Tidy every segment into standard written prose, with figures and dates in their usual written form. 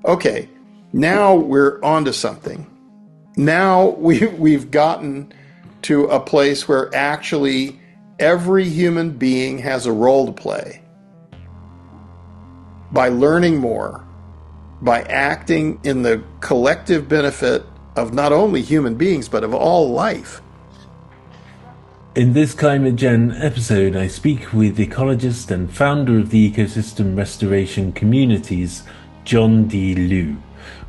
Okay, now we're onto something. Now we've gotten to a place where actually every human being has a role to play. By learning more, by acting in the collective benefit of not only human beings, but of all life. In this ClimateGenn episode, I speak with ecologist and founder of the ecosystem restoration communities, John D Liu.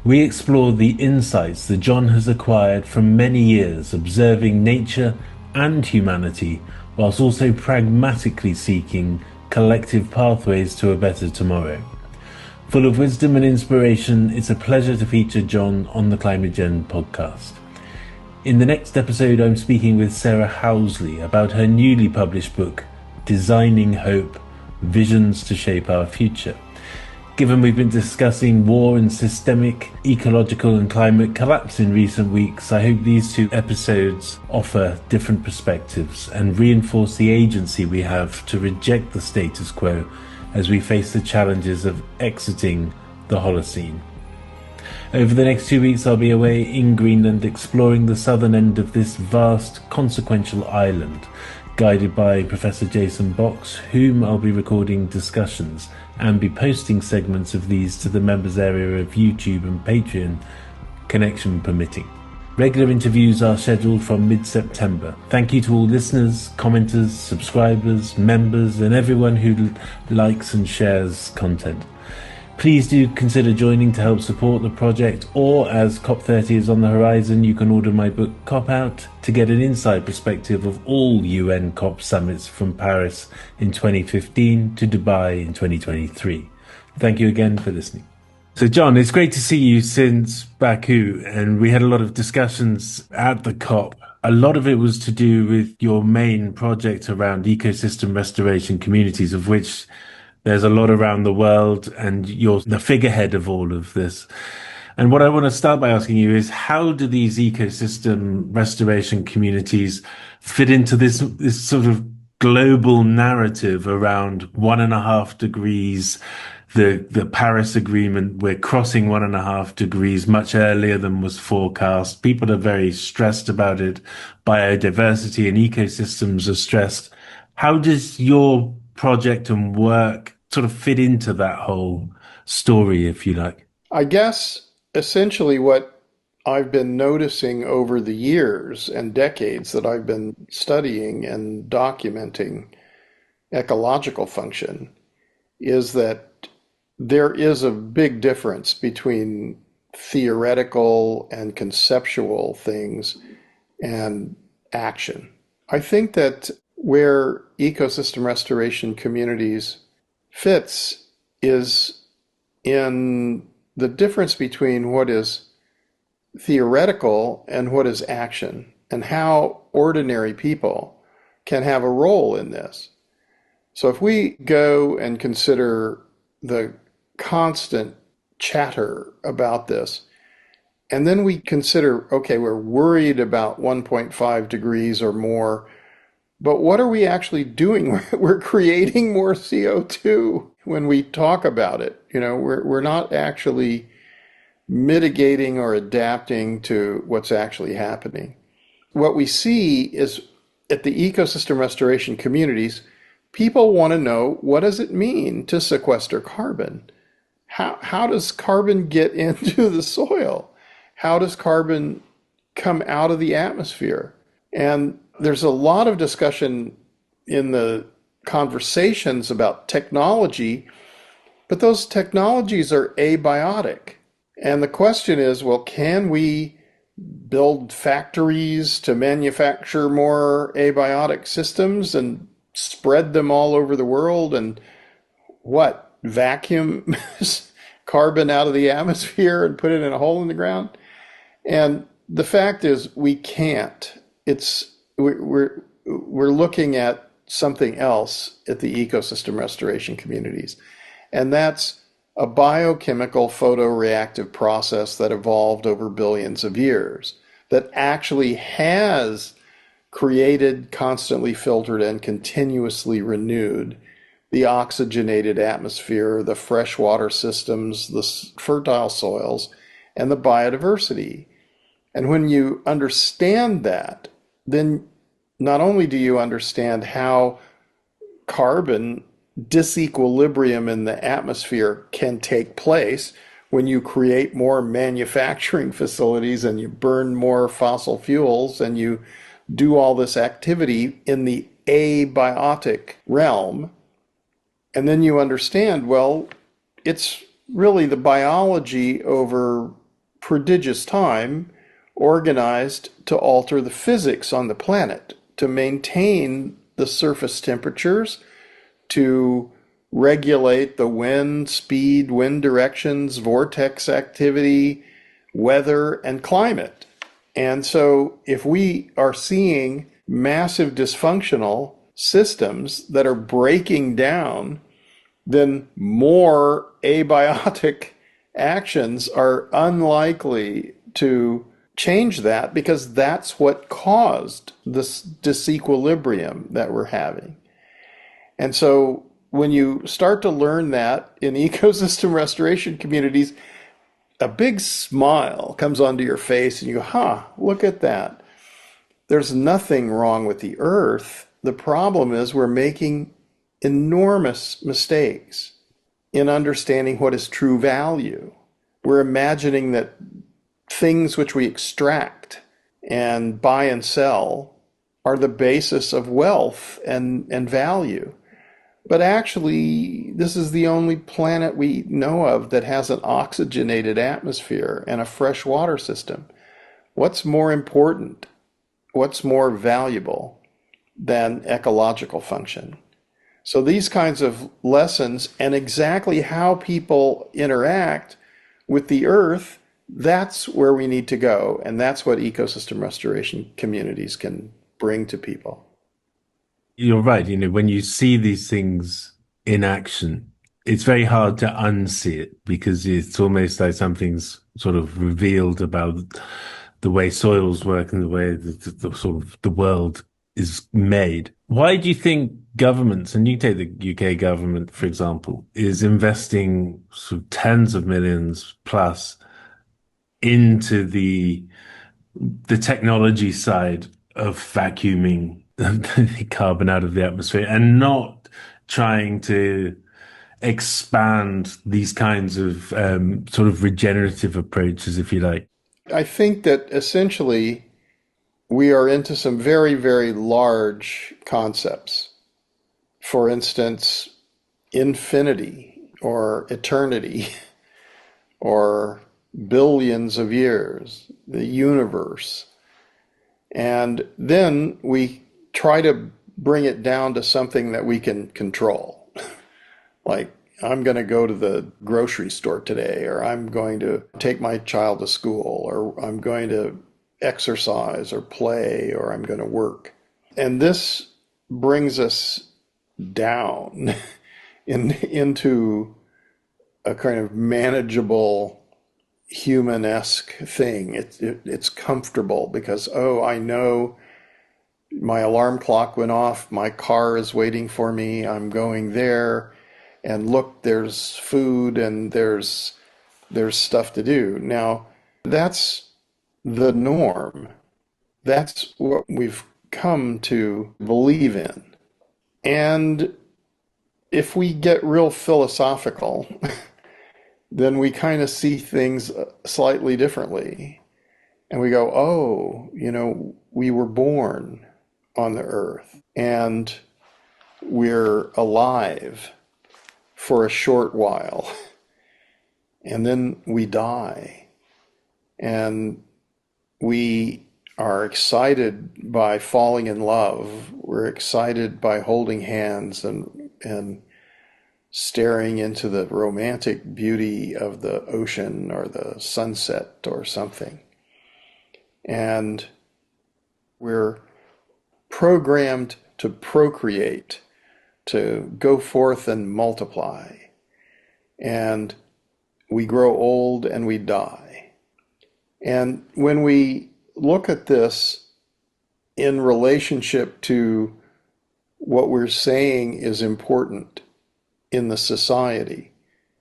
We explore the insights that John has acquired from many years observing nature and humanity, whilst also pragmatically seeking collective pathways to a better tomorrow. Full of wisdom and inspiration, it's a pleasure to feature John on the ClimateGenn podcast. In the next episode, I'm speaking with Sarah Housley about her newly published book, Designing Hope, Visions to Shape Our Future. Given we've been discussing war and systemic ecological and climate collapse in recent weeks, I hope these two episodes offer different perspectives and reinforce the agency we have to reject the status quo as we face the challenges of exiting the Holocene. Over the next 2 weeks, I'll be away in Greenland exploring the southern end of this vast, consequential island, guided by Professor Jason Box, whom I'll be recording discussions and be posting segments of these to the members area of YouTube and Patreon, connection permitting. Regular interviews are scheduled from mid-September. Thank you to all listeners, commenters, subscribers, members, and everyone who likes and shares content. Please do consider joining to help support the project, or as COP30 is on the horizon, you can order my book Cop Out to get an inside perspective of all UN COP summits from Paris in 2015 to Dubai in 2023. Thank you again for listening. So John, it's great to see you since Baku, and we had a lot of discussions at the COP. A lot of it was to do with your main project around ecosystem restoration communities, of which there's a lot around the world, and you're the figurehead of all of this. And what I want to start by asking you is, how do these ecosystem restoration communities fit into this sort of global narrative around 1.5 degrees, the Paris Agreement? We're crossing 1.5 degrees much earlier than was forecast. People are very stressed about it. Biodiversity and ecosystems are stressed. How does your project and work sort of fit into that whole story, if you like? I guess essentially what I've been noticing over the years and decades that I've been studying and documenting ecological function is that there is a big difference between theoretical and conceptual things and action. I think that where ecosystem restoration communities fits is in the difference between what is theoretical and what is action, and how ordinary people can have a role in this. So if we go and consider the constant chatter about this, and then we consider, okay, we're worried about 1.5 degrees or more, but what are we actually doing? We're creating more CO2 when we talk about it. We're not actually mitigating or adapting to what's actually happening. What we see is at the ecosystem restoration communities, people want to know, what does it mean to sequester carbon? How does carbon get into the soil? How does carbon come out of the atmosphere? And there's a lot of discussion in the conversations about technology, but those technologies are abiotic. And the question is, well, can we build factories to manufacture more abiotic systems and spread them all over the world and vacuum carbon out of the atmosphere and put it in a hole in the ground? And the fact is, we can't. We're looking at something else at the ecosystem restoration communities, and that's a biochemical photoreactive process that evolved over billions of years that actually has created, constantly filtered, and continuously renewed the oxygenated atmosphere, the freshwater systems, the fertile soils, and the biodiversity. And when you understand that, then not only do you understand how carbon disequilibrium in the atmosphere can take place when you create more manufacturing facilities and you burn more fossil fuels and you do all this activity in the abiotic realm. And then you understand, well, it's really the biology over prodigious time organized to alter the physics on the planet, to maintain the surface temperatures, to regulate the wind speed, wind directions, vortex activity, weather, and climate. And so if we are seeing massive dysfunctional systems that are breaking down, then more abiotic actions are unlikely to change that, because that's what caused this disequilibrium that we're having. And so when you start to learn that in ecosystem restoration communities, a big smile comes onto your face and you go, look at that. There's nothing wrong with the earth. The problem is we're making enormous mistakes in understanding what is true value. We're imagining that things which we extract and buy and sell are the basis of wealth and value. But actually, this is the only planet we know of that has an oxygenated atmosphere and a fresh water system. What's more important? What's more valuable than ecological function? So these kinds of lessons and exactly how people interact with the earth, that's where we need to go. And that's what ecosystem restoration communities can bring to people. You're right. When you see these things in action, it's very hard to unsee it because it's almost like something's sort of revealed about the way soils work and the way the sort of the world is made. Why do you think governments, and you take the UK government, for example, is investing sort of tens of millions plus into the technology side of vacuuming the carbon out of the atmosphere and not trying to expand these kinds of sort of regenerative approaches, if you like? I think that essentially we are into some very, very large concepts. For instance, infinity or eternity or billions of years, the universe. And then we try to bring it down to something that we can control. Like, I'm going to go to the grocery store today, or I'm going to take my child to school, or I'm going to exercise or play, or I'm going to work. And this brings us down into a kind of manageable human-esque thing. It's comfortable because, oh, I know my alarm clock went off, my car is waiting for me, I'm going there, and look, there's food and there's stuff to do. Now, that's the norm. That's what we've come to believe in. And if we get real philosophical, then we kind of see things slightly differently. And we go, oh, we were born on the earth and we're alive for a short while. And then we die. And we are excited by falling in love. We're excited by holding hands and staring into the romantic beauty of the ocean or the sunset or something. And we're programmed to procreate, to go forth and multiply. And we grow old and we die. And when we look at this in relationship to what we're saying is important, in the society.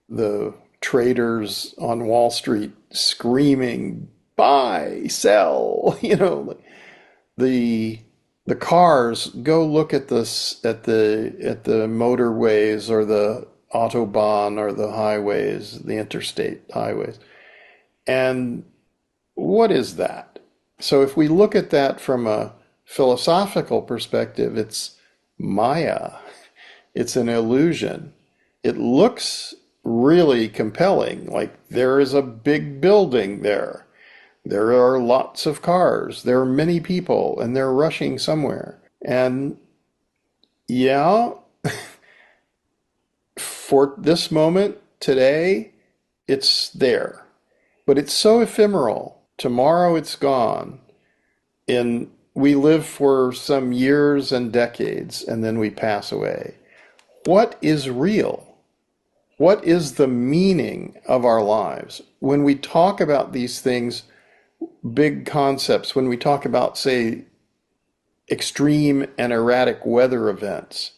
The traders on Wall Street screaming, buy, sell, the the cars, go look at this at the motorways or the autobahn or the highways, the interstate highways. And what is that? So if we look at that from a philosophical perspective, it's Maya. It's an illusion. It looks really compelling, like there is a big building there. There are lots of cars. There are many people, and they're rushing somewhere. And yeah, for this moment, today, it's there. But it's so ephemeral. Tomorrow it's gone. And we live for some years and decades, and then we pass away. What is real? What is the meaning of our lives? When we talk about these things, big concepts, when we talk about, say, extreme and erratic weather events,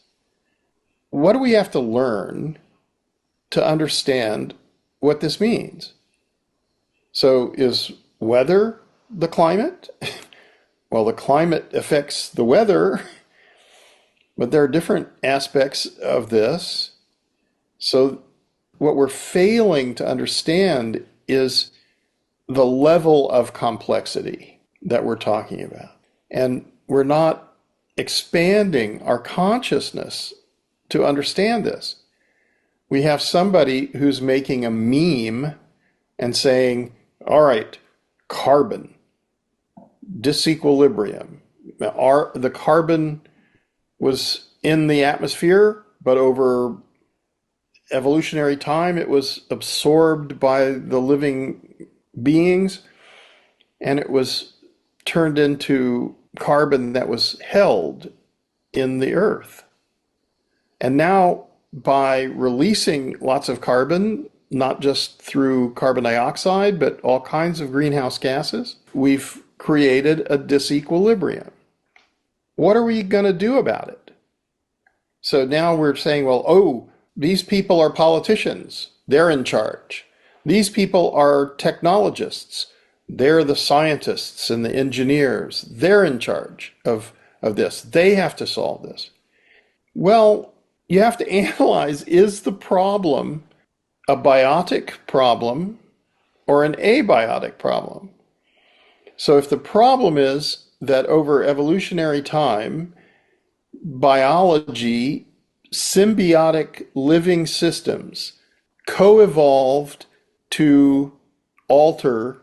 what do we have to learn to understand what this means? So is weather the climate? Well, the climate affects the weather, but there are different aspects of this. So what we're failing to understand is the level of complexity that we're talking about. And we're not expanding our consciousness to understand this. We have somebody who's making a meme and saying, all right, carbon, disequilibrium. The carbon was in the atmosphere, but over evolutionary time, it was absorbed by the living beings, and it was turned into carbon that was held in the earth. And now, by releasing lots of carbon, not just through carbon dioxide, but all kinds of greenhouse gases, we've created a disequilibrium. What are we going to do about it? So now we're saying, well, oh, these people are politicians. They're in charge. These people are technologists. They're the scientists and the engineers. They're in charge of this. They have to solve this. Well, you have to analyze, is the problem a biotic problem or an abiotic problem? So if the problem is that over evolutionary time, biology, symbiotic living systems co-evolved to alter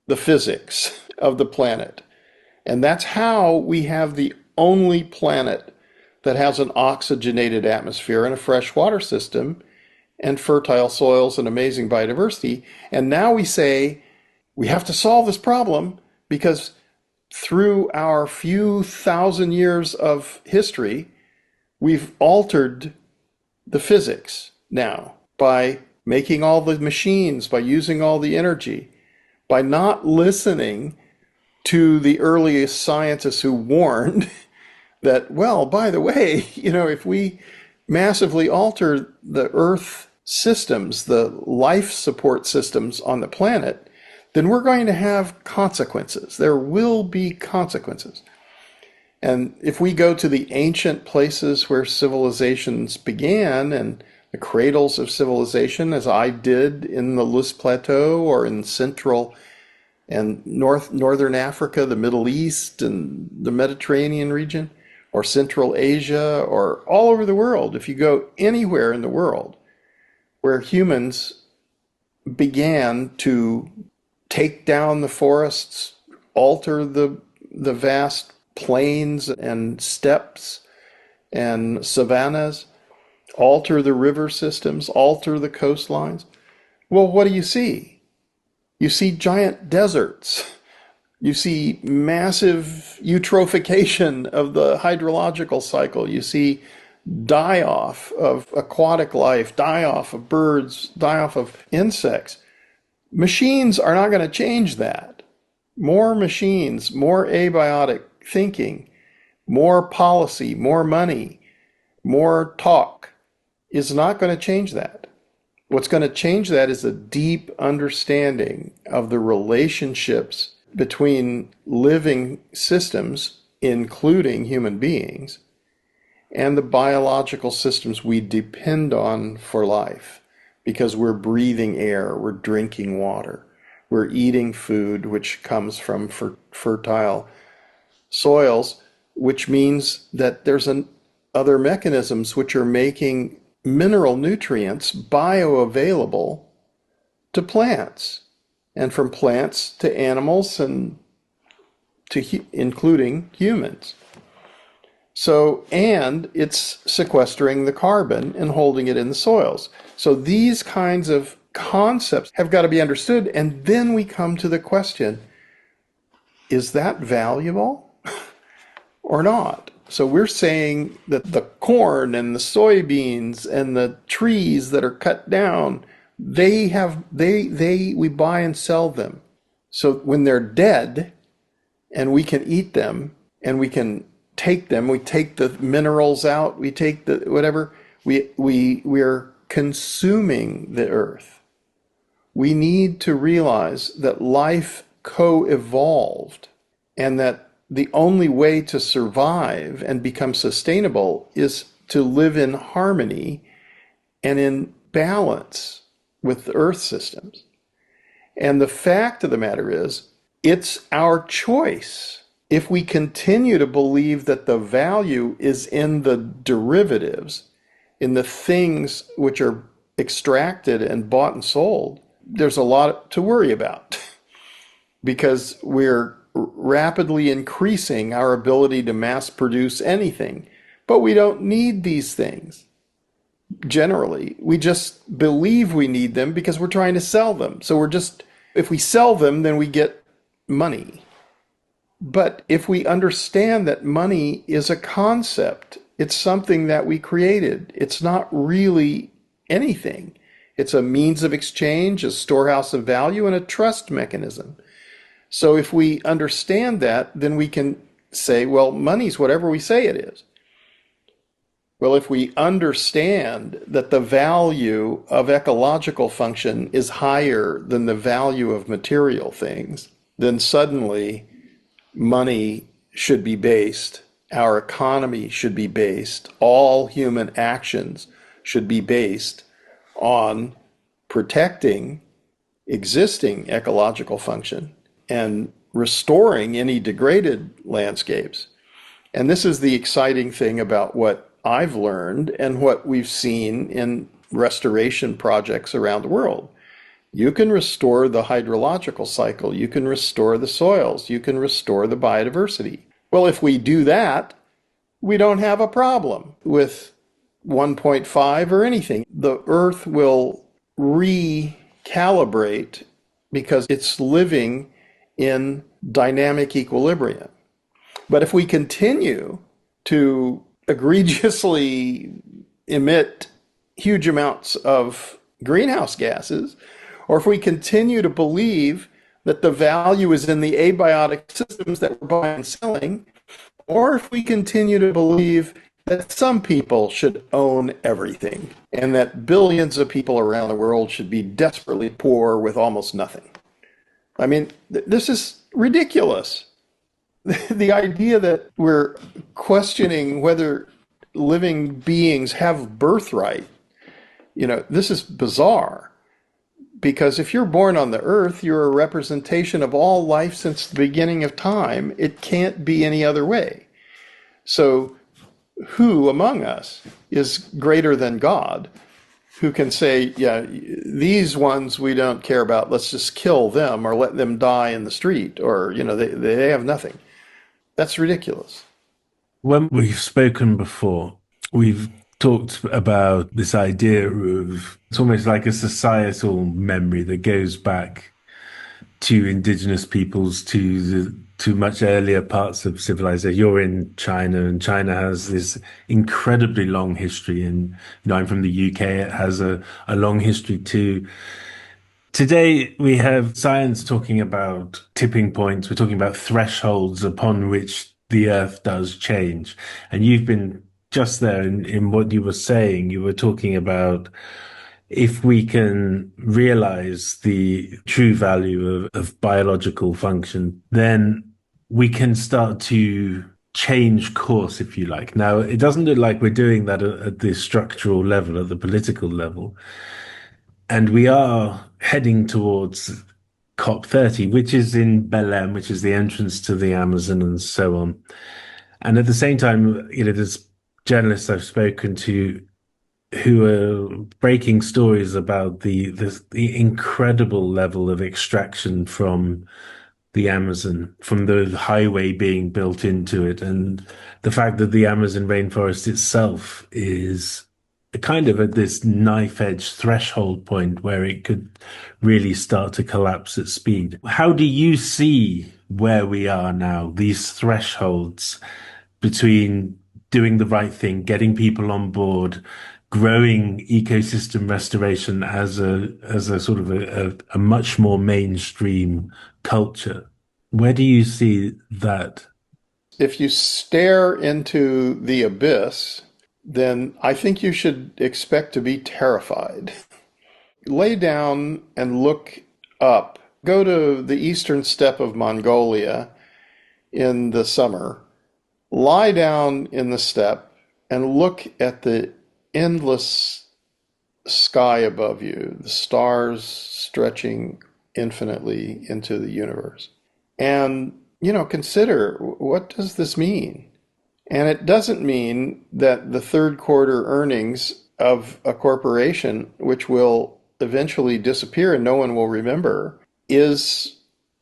the physics of the planet. And that's how we have the only planet that has an oxygenated atmosphere and a fresh water system and fertile soils and amazing biodiversity. And now we say we have to solve this problem because through our few thousand years of history, we've altered the physics now by making all the machines, by using all the energy, by not listening to the earliest scientists who warned that, well, by the way, if we massively alter the Earth systems, the life support systems on the planet, then we're going to have consequences. There will be consequences. And if we go to the ancient places where civilizations began and the cradles of civilization, as I did in the Lus Plateau or in Central and Northern Africa, the Middle East and the Mediterranean region, or Central Asia, or all over the world, if you go anywhere in the world where humans began to take down the forests, alter the vast plains and steppes and savannas, alter the river systems, alter the coastlines. Well, what do you see? You see giant deserts. You see massive eutrophication of the hydrological cycle. You see die-off of aquatic life, die-off of birds, die-off of insects. Machines are not going to change that. More machines, more abiotic thinking, more policy, more money, more talk is not going to change that. What's going to change that is a deep understanding of the relationships between living systems, including human beings, and the biological systems we depend on for life. Because we're breathing air, we're drinking water, we're eating food which comes from fertile soils, which means that there's other mechanisms which are making mineral nutrients bioavailable to plants, and from plants to animals and to including humans. So, and it's sequestering the carbon and holding it in the soils. So these kinds of concepts have got to be understood. And then we come to the question, is that valuable or not? So we're saying that the corn and the soybeans and the trees that are cut down, we buy and sell them. So when they're dead and we can eat them and we can take them, we take the minerals out, we take the whatever, we're consuming the earth. We need to realize that life co-evolved and that the only way to survive and become sustainable is to live in harmony and in balance with the earth systems. And the fact of the matter is, it's our choice. If we continue to believe that the value is in the derivatives, in the things which are extracted and bought and sold, there's a lot to worry about because we're rapidly increasing our ability to mass produce anything. But we don't need these things. Generally, we just believe we need them because we're trying to sell them. So if we sell them, then we get money. But if we understand that money is a concept, it's something that we created. It's not really anything. It's a means of exchange, a storehouse of value, and a trust mechanism. So if we understand that, then we can say, well, money's whatever we say it is. Well, if we understand that the value of ecological function is higher than the value of material things, then suddenly money should be based, our economy should be based, all human actions should be based on protecting existing ecological function and restoring any degraded landscapes. And this is the exciting thing about what I've learned and what we've seen in restoration projects around the world. You can restore the hydrological cycle, you can restore the soils, you can restore the biodiversity. Well, if we do that, we don't have a problem with 1.5 or anything. The earth will recalibrate because it's living in dynamic equilibrium. But if we continue to egregiously emit huge amounts of greenhouse gases, or if we continue to believe that the value is in the abiotic systems that we're buying and selling, or if we continue to believe that some people should own everything and that billions of people around the world should be desperately poor with almost nothing. I mean, this is ridiculous. The idea that we're questioning whether living beings have birthright, this is bizarre. Because if you're born on the earth, you're a representation of all life since the beginning of time. It can't be any other way. So who among us is greater than God, who can say, yeah, these ones we don't care about, let's just kill them or let them die in the street, or, they have nothing. That's ridiculous. When we've spoken before, we've talked about this idea of it's almost like a societal memory that goes back to indigenous peoples, to much earlier parts of civilization. You're in China, and China has this incredibly long history. And I'm from the UK; it has a long history too. Today, we have science talking about tipping points. We're talking about thresholds upon which the earth does change. And you've been just there in what you were saying. You were talking about if we can realize the true value of biological function, then we can start to change course, if you like. Now, it doesn't look like we're doing that at the structural level, at the political level. And we are heading towards COP30, which is in Belém, which is the entrance to the Amazon and so on. And at the same time, there's journalists I've spoken to who are breaking stories about the incredible level of extraction from the Amazon, from the highway being built into it, and the fact that the Amazon rainforest itself is kind of at this knife edge threshold point where it could really start to collapse at speed. How do you see where we are now, these thresholds between doing the right thing, getting people on board, growing ecosystem restoration as a sort of a much more mainstream culture? Where do you see that? If you stare into the abyss, then I think you should expect to be terrified. Lay down and look up. Go to the eastern steppe of Mongolia in the summer. Lie down in the steppe and look at the endless sky above you, the stars stretching infinitely into the universe. And, consider, what does this mean? And it doesn't mean that the third quarter earnings of a corporation, which will eventually disappear and no one will remember, is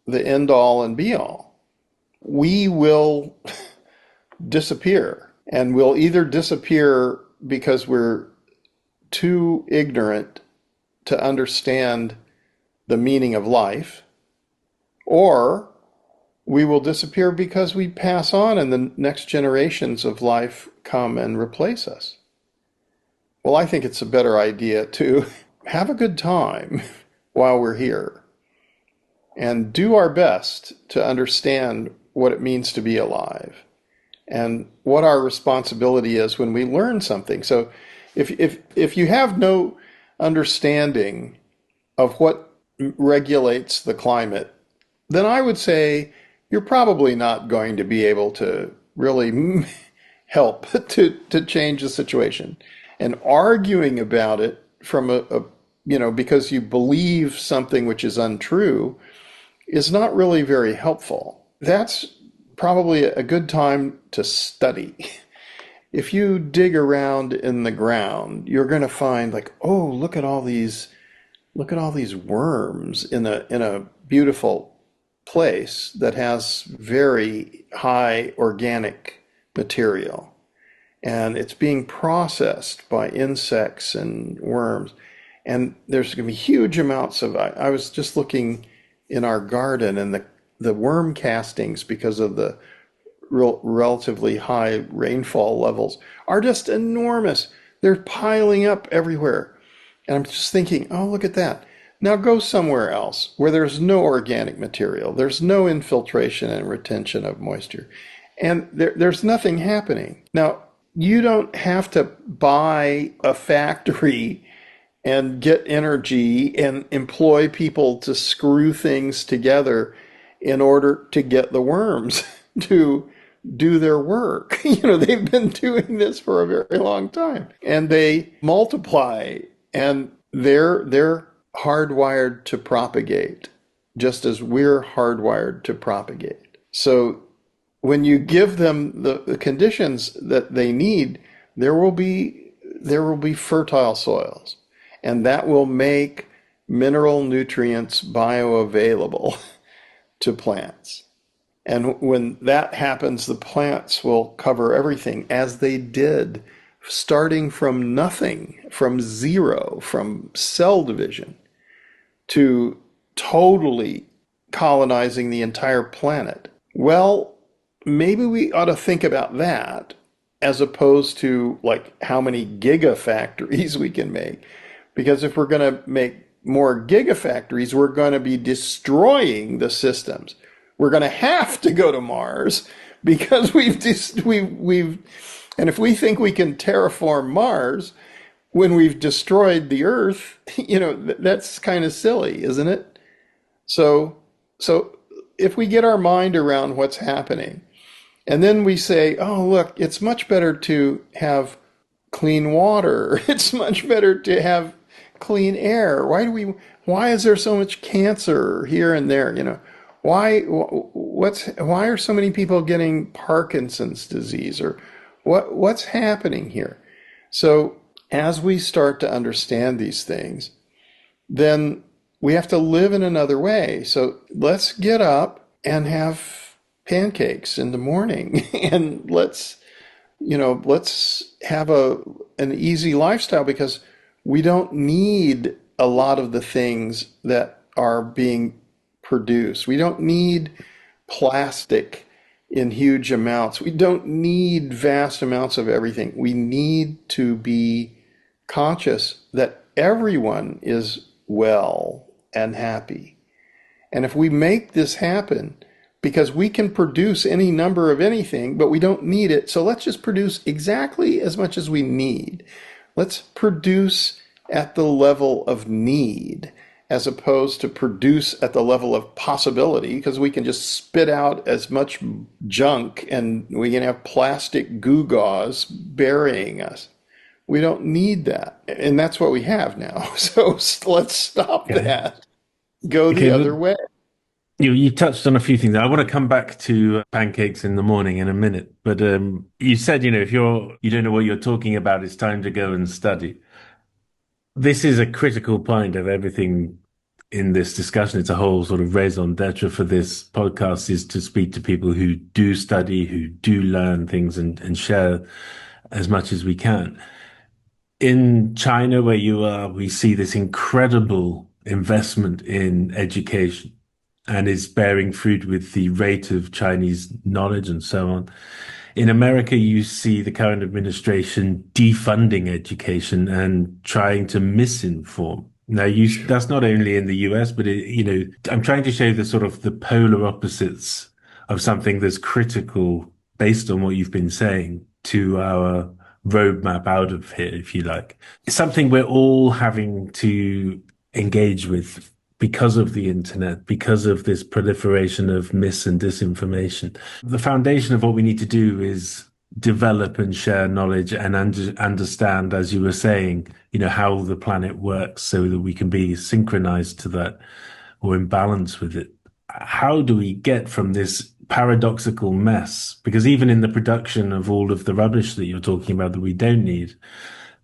the end all and be all. We will disappear, and we'll either disappear because we're too ignorant to understand the meaning of life, or we will disappear because we pass on and the next generations of life come and replace us. Well, I think it's a better idea to have a good time while we're here and do our best to understand what it means to be alive and what our responsibility is when we learn something. So if you have no understanding of what regulates the climate, then I would say you're probably not going to be able to really help to change the situation. And arguing about it from because you believe something which is untrue is not really very helpful. That's probably a good time to study. If you dig around in the ground, you're going to find like, oh, look at all these worms in a beautiful place that has very high organic material, and it's being processed by insects and worms, and there's going to be huge amounts of, I was just looking in our garden, and the worm castings, because of the relatively high rainfall levels, are just enormous. They're piling up everywhere, and I'm just thinking, oh, look at that. Now go somewhere else where there's no organic material, there's no infiltration and retention of moisture, and there's nothing happening. Now, you don't have to buy a factory and get energy and employ people to screw things together in order to get the worms to do their work. They've been doing this for a very long time, and they multiply, and they're hardwired to propagate, just as we're hardwired to propagate. So when you give them the conditions that they need, there will be fertile soils, and that will make mineral nutrients bioavailable to plants. And when that happens, the plants will cover everything, as they did, starting from nothing, from zero, from cell division, to totally colonizing the entire planet. Well, maybe we ought to think about that as opposed to like how many gigafactories we can make. Because if we're going to make more gigafactories, we're going to be destroying the systems. We're going to have to go to Mars because we've And if we think we can terraform Mars when we've destroyed the Earth, that's kind of silly, isn't it? So, so if we get our mind around what's happening, and then we say, oh, look, it's much better to have clean water. It's much better to have clean air. Why is there so much cancer here and there? Why are so many people getting Parkinson's disease or what's happening here? So as we start to understand these things, then we have to live in another way. So let's get up and have pancakes in the morning and let's have an easy lifestyle because we don't need a lot of the things that are being produced. We don't need plastic in huge amounts. We don't need vast amounts of everything. We need to be conscious that everyone is well and happy. And if we make this happen, because we can produce any number of anything, but we don't need it, so let's just produce exactly as much as we need. Let's produce at the level of need as opposed to produce at the level of possibility, because we can just spit out as much junk and we can have plastic gewgaws burying us. We don't need that. And that's what we have now. So let's stop Okay. that. Go the Okay. other way. You touched on a few things. I want to come back to pancakes in the morning in a minute, but you said, if you don't know what you're talking about, it's time to go and study. This is a critical point of everything in this discussion. It's a whole sort of raison d'etre for this podcast is to speak to people who do study, who do learn things and share as much as we can. In China, where you are, we see this incredible investment in education and is bearing fruit with the rate of Chinese knowledge and so on. In America, you see the current administration defunding education and trying to misinform. Now, that's not only in the US, but I'm trying to show the sort of the polar opposites of something that's critical based on what you've been saying to our roadmap out of here, if you like. It's something we're all having to engage with because of the internet, because of this proliferation of mis and disinformation. The foundation of what we need to do is develop and share knowledge and understand, as you were saying, how the planet works so that we can be synchronized to that or in balance with it. How do we get from this paradoxical mess? Because even in the production of all of the rubbish that you're talking about that we don't need,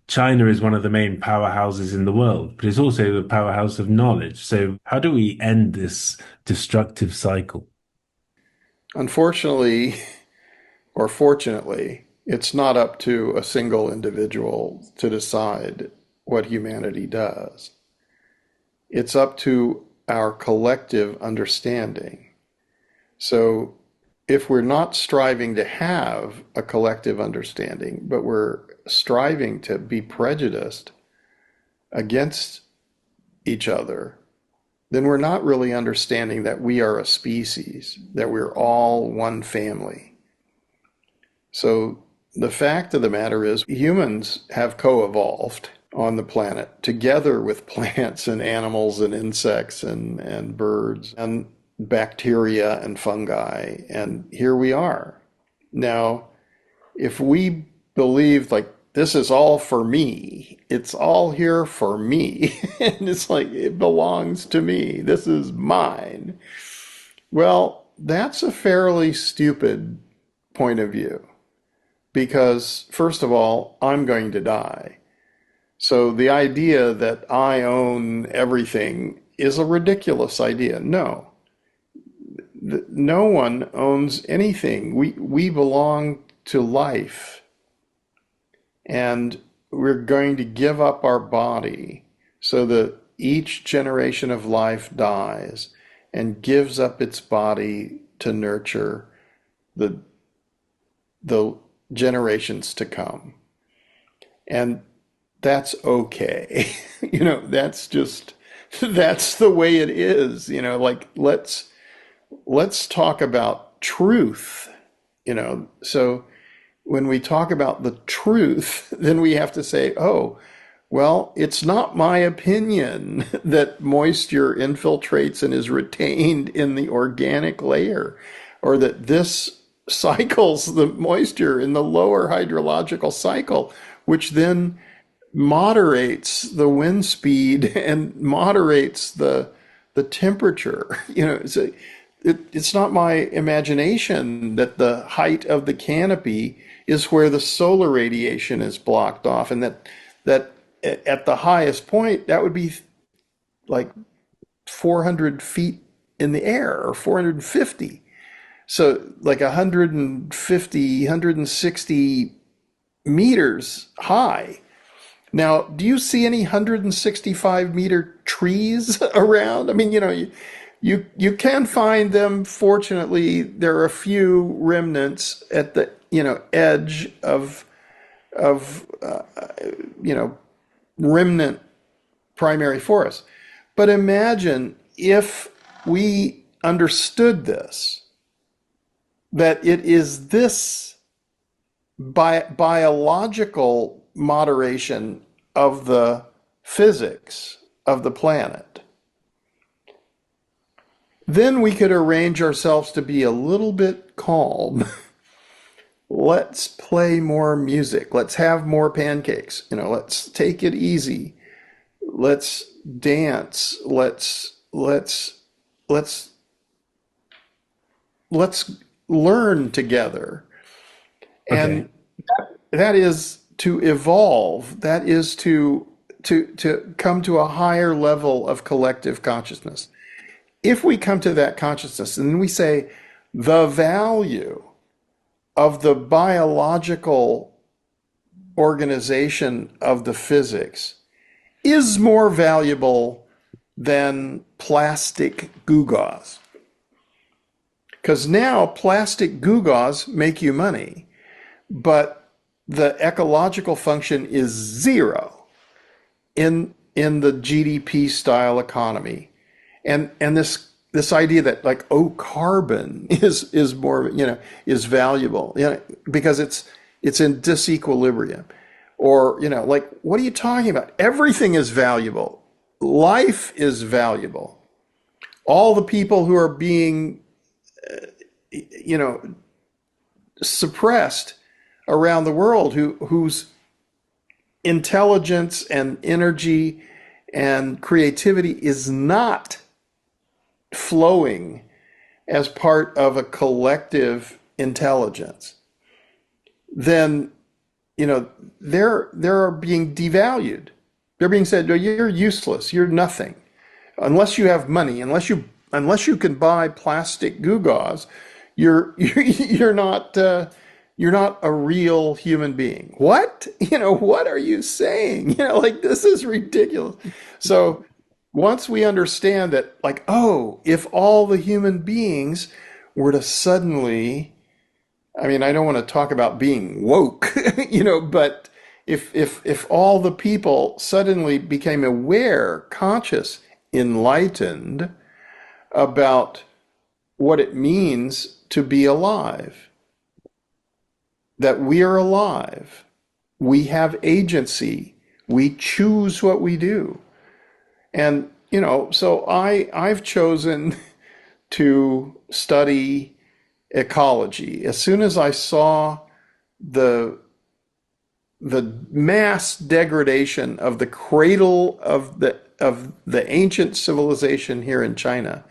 China is one of the main powerhouses in the world, but it's also a powerhouse of knowledge. So how do we end this destructive cycle? Unfortunately, or fortunately, it's not up to a single individual to decide what humanity does. It's up to our collective understanding. So if we're not striving to have a collective understanding, but we're striving to be prejudiced against each other, then we're not really understanding that we are a species, that we're all one family. So the fact of the matter is humans have co-evolved on the planet together with plants and animals and insects and birds and bacteria and fungi. And here we are. Now, if we believe like this is all for me, it's all here for me, and it's like it belongs to me, this is mine. Well, that's a fairly stupid point of view because, first of all, I'm going to die. So the idea that I own everything is a ridiculous idea. No one owns anything. We belong to life, and we're going to give up our body so that each generation of life dies and gives up its body to nurture the the generations to come. And that's okay. That's the way it is. Like let's talk about truth. So when we talk about the truth, then we have to say, oh, well, it's not my opinion that moisture infiltrates and is retained in the organic layer, or that this cycles the moisture in the lower hydrological cycle, which then moderates the wind speed and moderates the temperature. It's not my imagination that the height of the canopy is where the solar radiation is blocked off, and that at the highest point that would be like 400 feet in the air, or 450. So like 150, 160 meters high. Now, do you see any 165-meter trees around? I mean, you can find them. Fortunately, there are a few remnants at the edge of remnant primary forest. But imagine if we understood this, that it is this biological moderation of the physics of the planet. Then we could arrange ourselves to be a little bit calm. Let's play more music. Let's have more pancakes. Let's take it easy. Let's dance. Let's learn together. Okay. And that is to evolve. That is to come to a higher level of collective consciousness. If we come to that consciousness and we say the value of the biological organization of the physics is more valuable than plastic gewgaws. Because now plastic gewgaws make you money, but the ecological function is zero in the GDP style economy. And this idea that like, oh, carbon is more, is valuable, because it's in disequilibrium. Or, like, what are you talking about? Everything is valuable. Life is valuable. All the people who are being, suppressed around the world, whose intelligence and energy and creativity is not flowing as part of a collective intelligence, then they're being devalued. They're being said, no, you're useless, you're nothing. Unless you have money, unless you can buy plastic gewgaws, you're not a real human being. What? What are you saying? Like, this is ridiculous. So once we understand that, like, oh, if all the human beings were to suddenly, I mean, I don't want to talk about being woke, but if all the people suddenly became aware, conscious, enlightened about what it means to be alive, that we are alive, we have agency, we choose what we do. And, so I've chosen to study ecology. As soon as I saw the mass degradation of the cradle of the ancient civilization here in China,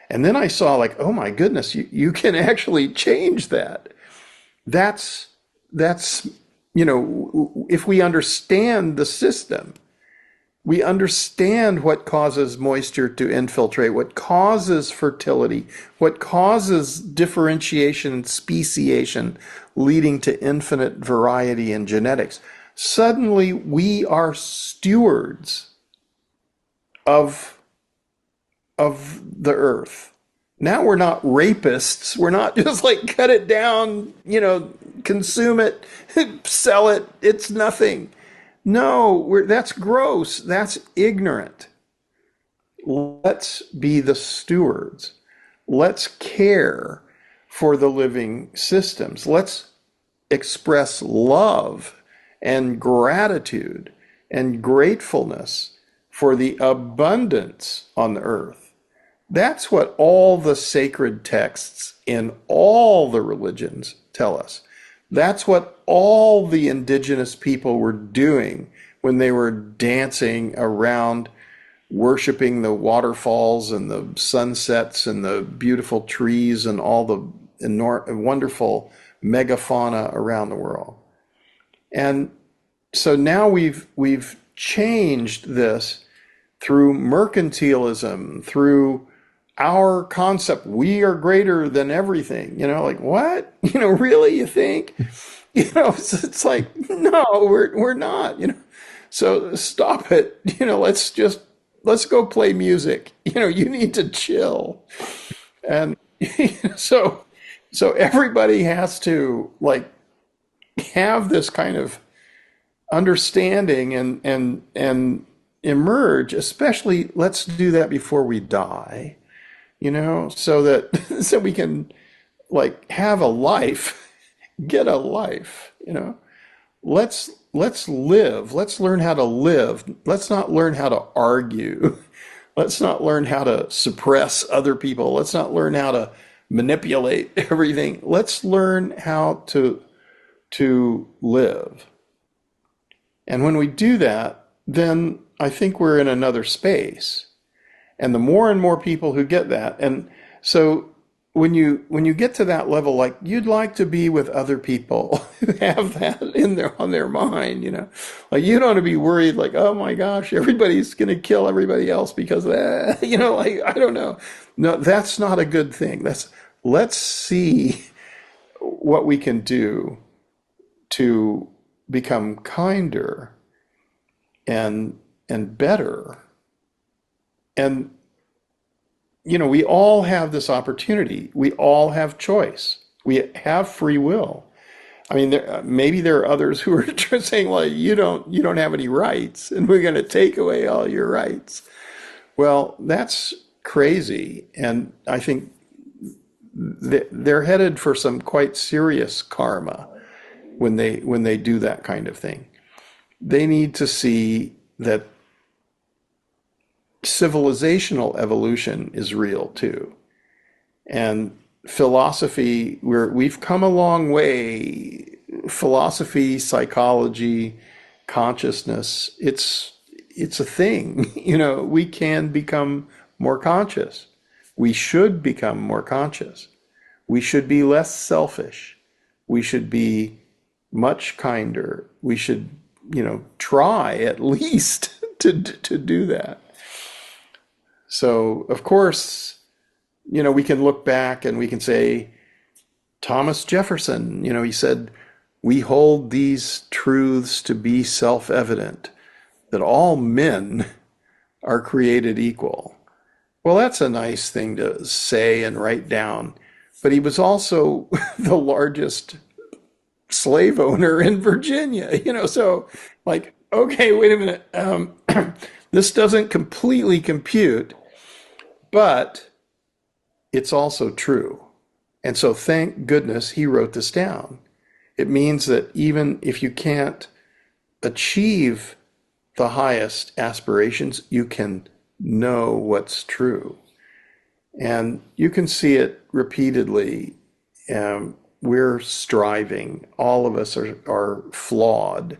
and then I saw, like, oh my goodness, you can actually change that. That's if we understand the system, we understand what causes moisture to infiltrate, what causes fertility, what causes differentiation and speciation, leading to infinite variety in genetics. Suddenly, we are stewards of the earth. Now we're not rapists. We're not just like, cut it down, consume it, sell it. It's nothing. No, that's gross. That's ignorant. Let's be the stewards. Let's care for the living systems. Let's express love and gratitude and gratefulness for the abundance on the earth. That's what all the sacred texts in all the religions tell us. That's what all the indigenous people were doing when they were dancing around, worshiping the waterfalls and the sunsets and the beautiful trees and all the wonderful megafauna around the world. And so now we've changed this through mercantilism, through our concept. We are greater than everything. Like what? Really, you think? It's like, no, we're not. So stop it. Let's go play music. You need to chill. And so so everybody has to like have this kind of understanding and emerge, especially let's do that before we die, so that so we can like have a life, get a life, let's live. Let's learn how to live. Let's not learn how to argue. Let's not learn how to suppress other people. Let's not learn how to manipulate everything. Let's learn how to live. And when we do that, then I think we're in another space. And the more and more people who get that, and so when you get to that level, like you'd like to be with other people who have that in their on their mind, like you don't want to be worried, like, oh my gosh, everybody's going to kill everybody else because of that, like I don't know. No, that's not a good thing. Let's see what we can do to become kinder and better. And we all have this opportunity. We all have choice. We have free will. I mean, maybe there are others who are just saying, "Well, you don't have any rights, and we're going to take away all your rights." Well, that's crazy, and I think they're headed for some quite serious karma when they do that kind of thing. They need to see that civilizational evolution is real too. And philosophy, we've come a long way. Philosophy, psychology, consciousness, it's a thing. We can become more conscious. We should become more conscious. We should be less selfish. We should be much kinder. We should, try at least to do that. So, of course, we can look back and we can say, Thomas Jefferson, he said, we hold these truths to be self-evident, that all men are created equal. Well, that's a nice thing to say and write down. But he was also the largest slave owner in Virginia, so like, okay, wait a minute. This doesn't completely compute, but it's also true. And so thank goodness he wrote this down. It means that even if you can't achieve the highest aspirations, you can know what's true. And you can see it repeatedly. We're striving. All of us are flawed.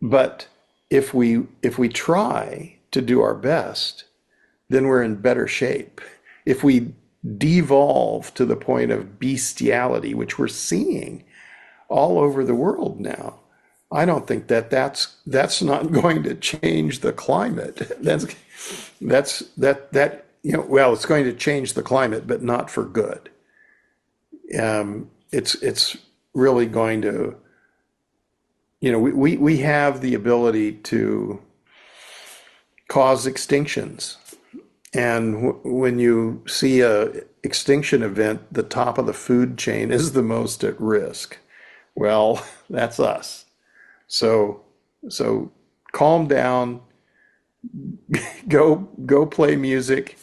But if we try to do our best, then we're in better shape. If we devolve to the point of bestiality, which we're seeing all over the world now, I don't think that's not going to change the climate. Well, it's going to change the climate, but not for good. It's really going to, we have the ability to cause extinctions. And when you see a extinction event, the top of the food chain is the most at risk. Well, that's us. So calm down, go play music,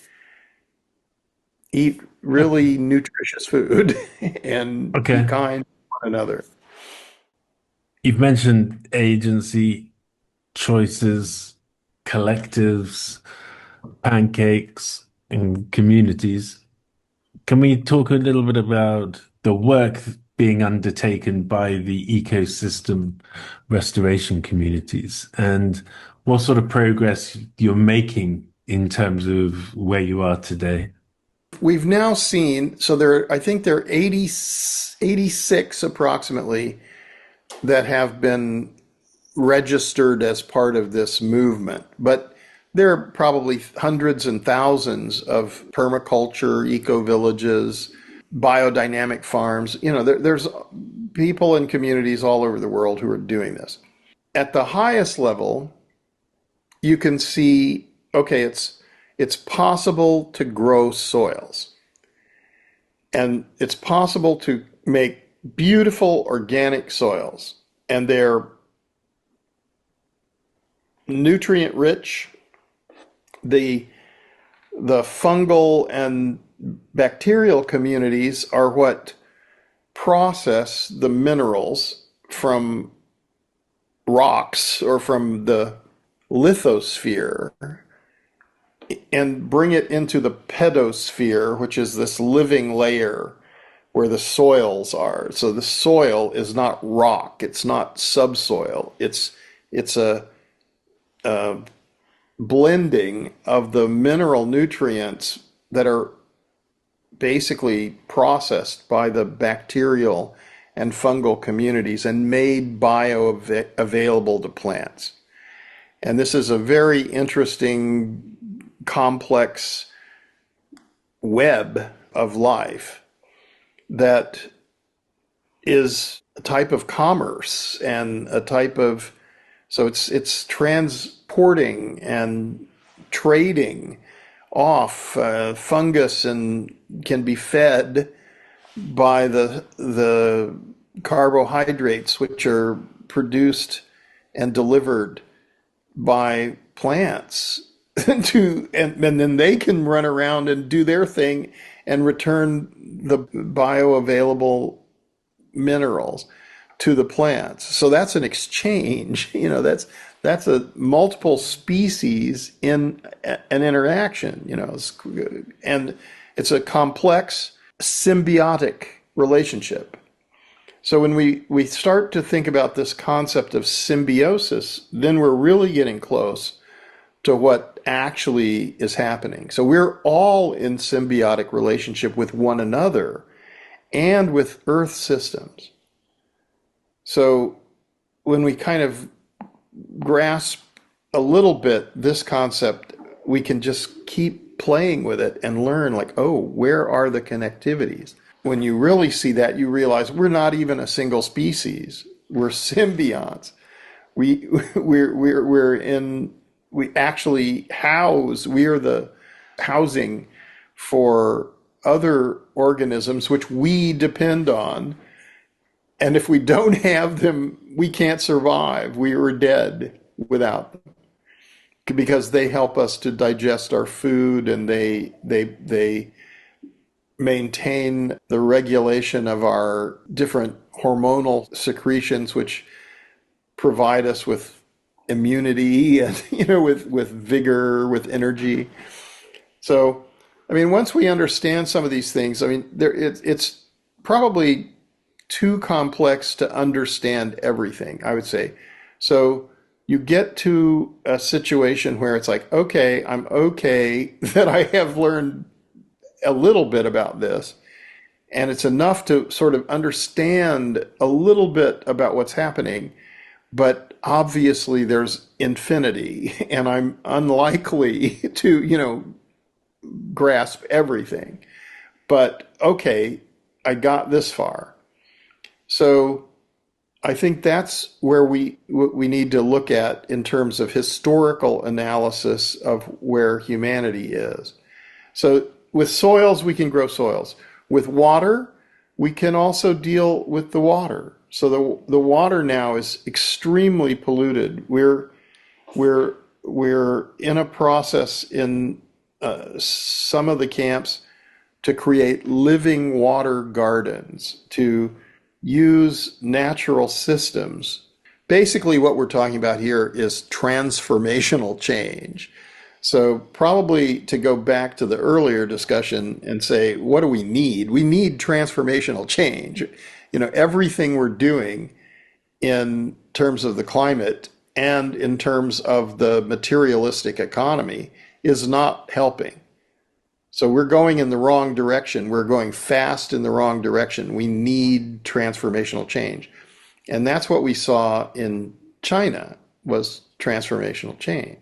eat really nutritious food, and be Okay. kind to one another. You've mentioned agency, choices, collectives, pancakes, and communities. Can we talk a little bit about the work being undertaken by the ecosystem restoration communities and what sort of progress you're making in terms of where you are today? We've now seen, so there, I think there are 86 approximately that have been registered as part of this movement. But there are probably hundreds and thousands of permaculture, eco villages, biodynamic farms. There's people and communities all over the world who are doing this. At the highest level, you can see, okay, it's possible to grow soils, and it's possible to make beautiful organic soils, and they're nutrient rich. The fungal and bacterial communities are what process the minerals from rocks or from the lithosphere and bring it into the pedosphere, which is this living layer where the soils are. So the soil is not rock, it's not subsoil. It's a blending of the mineral nutrients that are basically processed by the bacterial and fungal communities and made bioavailable to plants. And this is a very interesting, complex web of life that is a type of commerce and a type of, so it's transporting and trading off fungus and can be fed by the carbohydrates which are produced and delivered by plants and then they can run around and do their thing and return the bioavailable minerals to the plants. So that's an exchange. That's a multiple species in an interaction. And it's a complex symbiotic relationship. So when we start to think about this concept of symbiosis, then we're really getting close to what actually is happening. So we're all in symbiotic relationship with one another and with Earth systems. So when we kind of grasp a little bit this concept, we can just keep playing with it and learn like, oh, where are the connectivities? When you really see that, you realize we're not even a single species. We're symbionts. We we're in we actually house, we are the housing for other organisms which we depend on. And if we don't have them, we can't survive. We are dead without them because they help us to digest our food and they maintain the regulation of our different hormonal secretions, which provide us with immunity and with vigor, with energy. So, I mean, once we understand some of these things, I mean, it's probably too complex to understand everything, I would say. So you get to a situation where it's like, okay, I'm okay that I have learned a little bit about this, and it's enough to sort of understand a little bit about what's happening, but obviously there's infinity, and I'm unlikely to, grasp everything. But okay, I got this far. So I think that's where we need to look at in terms of historical analysis of where humanity is. So with soils, we can grow soils. With water, we can also deal with the water. So the water now is extremely polluted. We're in a process in some of the camps to create living water gardens, to use natural systems basically what we're talking about here is transformational change. So probably to go back to the earlier discussion and say, what do we need? We need transformational change. Everything we're doing in terms of the climate and in terms of the materialistic economy is not helping. So we're going in the wrong direction. We're going fast in the wrong direction. We need transformational change. And that's what we saw in China was transformational change.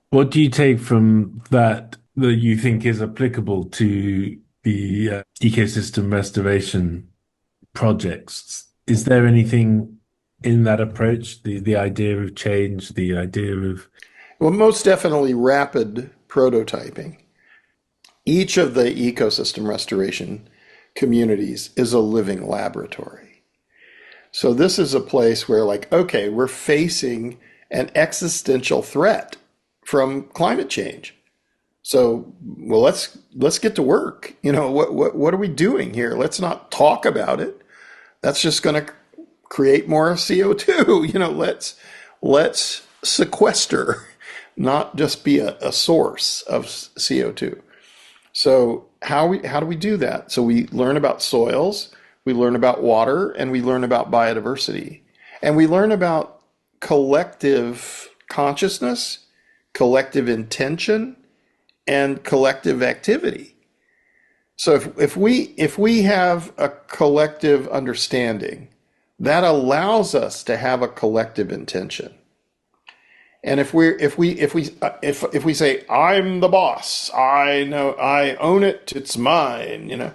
What do you take from that you think is applicable to the ecosystem restoration projects? Is there anything in that approach, the idea of change, the idea of Well, most definitely rapid prototyping. Each of the ecosystem restoration communities is a living laboratory. So this is a place where, like, okay, we're facing an existential threat from climate change. So, well, let's get to work. What are we doing here? Let's not talk about it. That's just going to create more CO2. Let's sequester, not just be a source of CO2. So how do we do that? So we learn about soils, we learn about water, and we learn about biodiversity. And we learn about collective consciousness, collective intention, and collective activity. So if we have a collective understanding, that allows us to have a collective intention. And if we say I'm the boss, I know I own it, it's mine,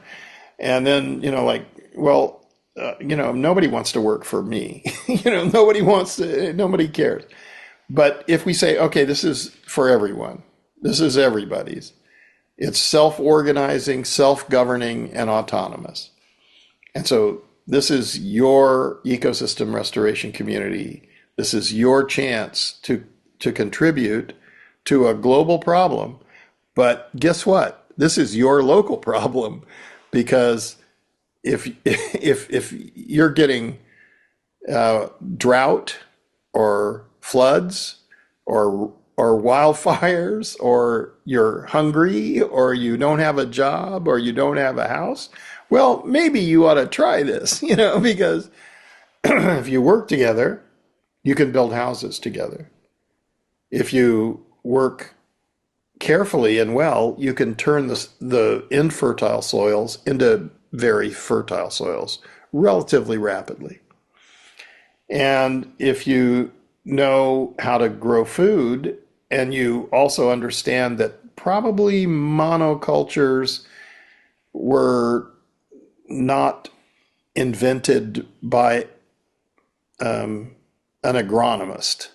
and then like, well, nobody wants to work for me, nobody cares. But if we say, okay, this is for everyone, this is everybody's, it's self-organizing, self-governing, and autonomous. And so this is your ecosystem restoration community. This is your chance to contribute to a global problem. But guess what? This is your local problem, because if you're getting drought or floods or wildfires, or you're hungry, or you don't have a job, or you don't have a house, well, maybe you ought to try this, because if you work together, you can build houses together. If you work carefully and well, you can turn the infertile soils into very fertile soils relatively rapidly. And if you know how to grow food, and you also understand that probably monocultures were not invented by an agronomist.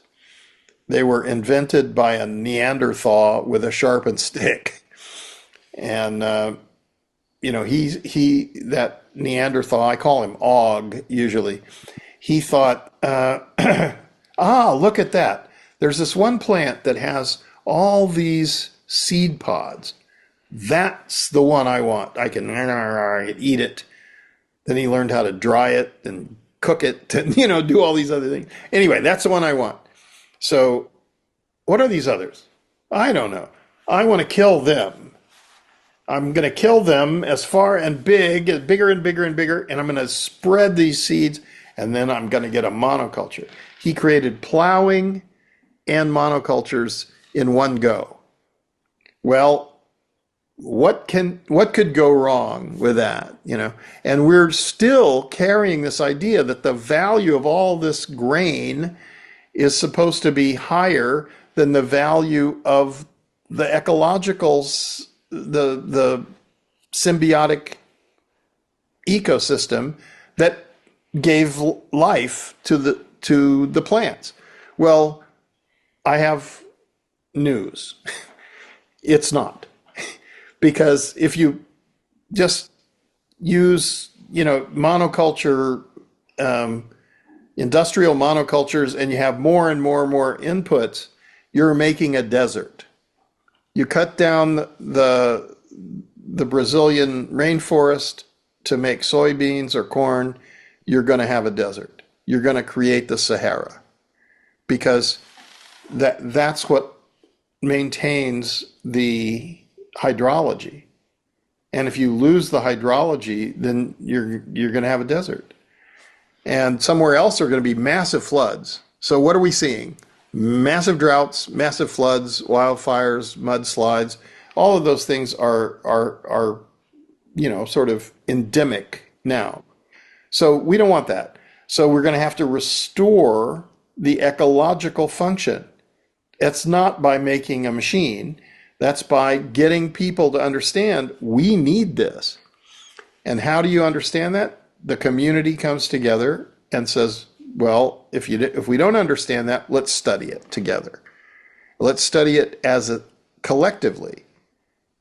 They were invented by a Neanderthal with a sharpened stick. And, that Neanderthal, I call him Og usually, he thought, look at that. There's this one plant that has all these seed pods. That's the one I want. I can eat it. Then he learned how to dry it and cook it and, do all these other things. Anyway, that's the one I want. So what are these others? I don't know. I want to kill them. I'm going to kill them as far and bigger and bigger and bigger, and I'm going to spread these seeds, and then I'm going to get a monoculture. He created plowing and monocultures in one go. Well, what could go wrong with that, And we're still carrying this idea that the value of all this grain is supposed to be higher than the value of the ecologicals, the symbiotic ecosystem that gave life to the plants. Well, I have news. It's not. Because if you just use, monoculture, industrial monocultures, and you have more and more and more inputs, you're making a desert. You cut down the Brazilian rainforest to make soybeans or corn, you're going to have a desert. You're going to create the Sahara. because that's what maintains the hydrology. And if you lose the hydrology, then you're going to have a desert. And somewhere else are going to be massive floods. So what are we seeing? Massive droughts, massive floods, wildfires, mudslides. All of those things are sort of endemic now. So we don't want that. So we're going to have to restore the ecological function. It's not by making a machine. That's by getting people to understand we need this. And how do you understand that? The community comes together and says, well, if we don't understand that, let's study it together. Let's study it collectively.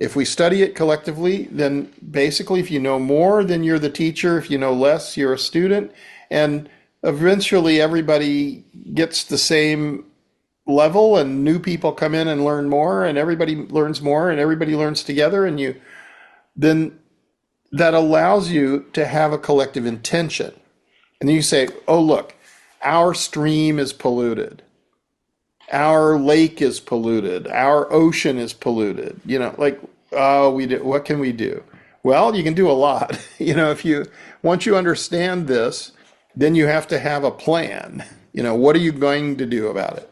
If we study it collectively, then basically if you know more, then you're the teacher. If you know less, you're a student. And eventually everybody gets the same level, and new people come in and learn more, and everybody learns more, and everybody learns together, and then that allows you to have a collective intention. And then you say, oh, look, our stream is polluted. Our lake is polluted. Our ocean is polluted. What can we do? Well, you can do a lot. Once you understand this, then you have to have a plan. What are you going to do about it?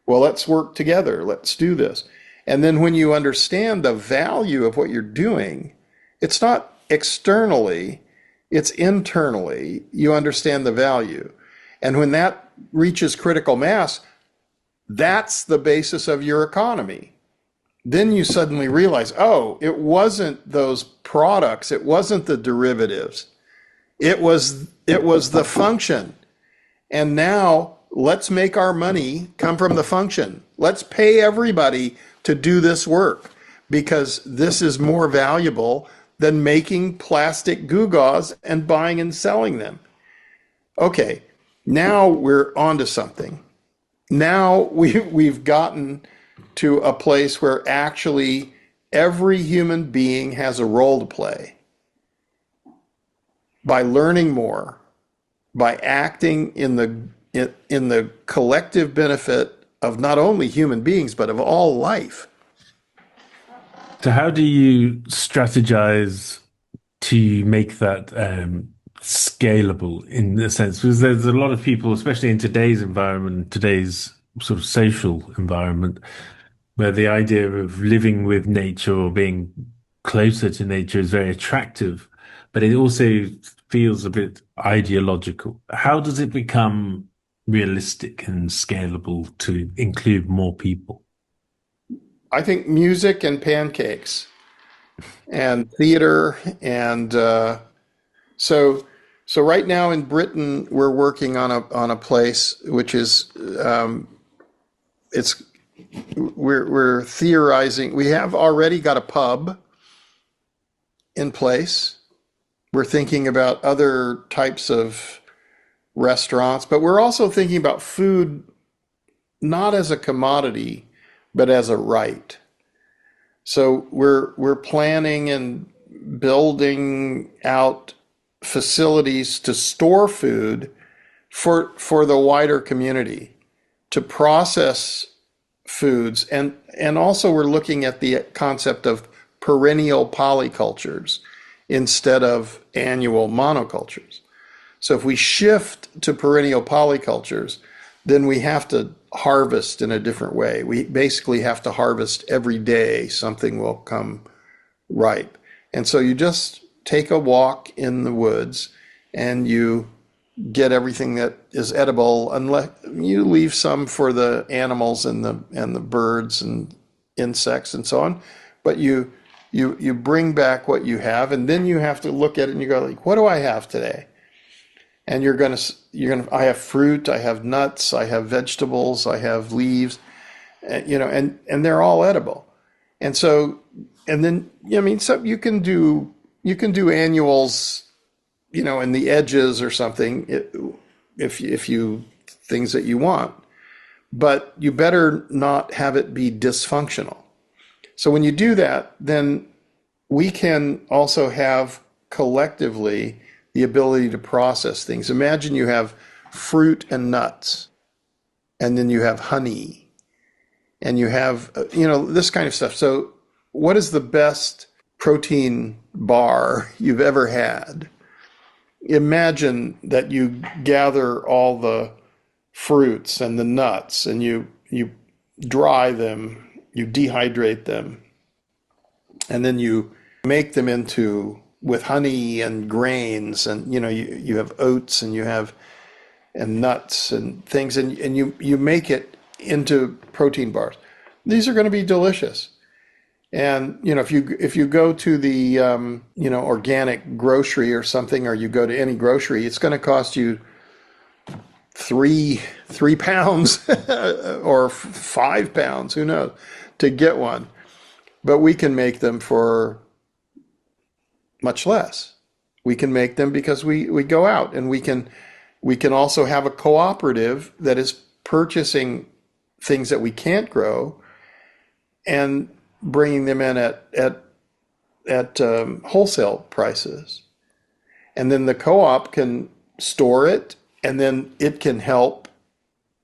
Well, let's work together. Let's do this. And then when you understand the value of what you're doing, it's not externally, it's internally. You understand the value. And when that reaches critical mass, that's the basis of your economy. Then you suddenly realize, oh, it wasn't those products, it wasn't the derivatives. It was the function. And now let's make our money come from the function. Let's pay everybody to do this work, because this is more valuable than making plastic gewgaws and buying and selling them. Okay, now we're onto something. Now we've gotten to a place where actually every human being has a role to play. By learning more, by acting in the collective benefit of not only human beings, but of all life. So how do you strategize to make that scalable in a sense? Because there's a lot of people, especially in today's environment, today's sort of social environment, where the idea of living with nature or being closer to nature is very attractive, but it also feels a bit ideological. How does it become realistic and scalable to include more people? I think music and pancakes and theater. And so right now in Britain, we're working on a place which is we're theorizing. We have already got a pub in place. We're thinking about other types of restaurants, but we're also thinking about food not as a commodity, but as a right. So we're planning and building out facilities to store food for the wider community, to process foods, and also we're looking at the concept of perennial polycultures instead of annual monocultures. So if we shift to perennial polycultures, then we have to harvest in a different way. We basically have to harvest every day, something will come ripe. And so you just take a walk in the woods and you get everything that is edible, unless you leave some for the animals and the birds and insects and so on. But you bring back what you have, and then you have to look at it and you go like, what do I have today? And you're gonna I have fruit, I have nuts, I have vegetables, I have leaves, and they're all edible. And so, and then so you can do annuals, in the edges or something, if you things that you want, but you better not have it be dysfunctional. So when you do that, then we can also have collectively the ability to process things. Imagine you have fruit and nuts. and then you have honey, and you have, this kind of stuff. So, what is the best protein bar you've ever had? Imagine that you gather all the fruits and the nuts and you dry them, you dehydrate them, and then you make them into with honey and grains, and you have oats and you have and nuts and things, and you make it into protein bars. These are going to be delicious. And if you go to the organic grocery or something, or you go to any grocery, it's going to cost you three pounds or 5 pounds, who knows, to get one. But we can make them for much less. We can make them because we go out, and we can also have a cooperative that is purchasing things that we can't grow and bringing them in at wholesale prices. And then the co-op can store it, and then it can help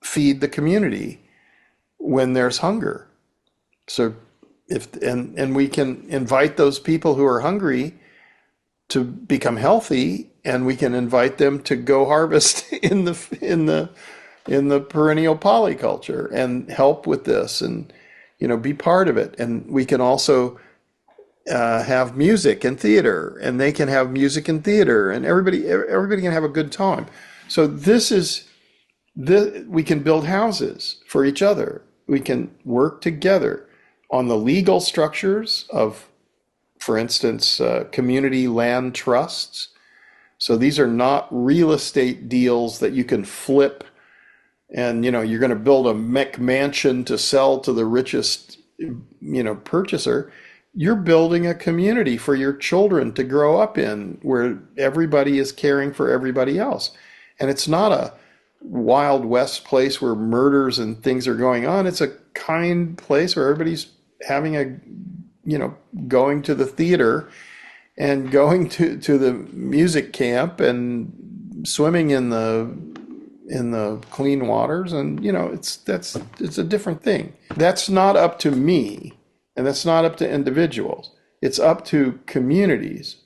feed the community when there's hunger. So and we can invite those people who are hungry to become healthy, and we can invite them to go harvest in the perennial polyculture and help with this, and be part of it. And we can also have music and theater, and they can have music and theater, and everybody can have a good time. So we can build houses for each other. We can work together on the legal structures of, for instance, community land trusts. So these are not real estate deals that you can flip, and you're going to build a McMansion to sell to the richest purchaser. You're building a community for your children to grow up in, where everybody is caring for everybody else. And it's not a Wild West place where murders and things are going on. It's a kind place where everybody's having going to the theater and going to the music camp and swimming in the clean waters. And it's a different thing. That's not up to me, and that's not up to individuals. It's up to communities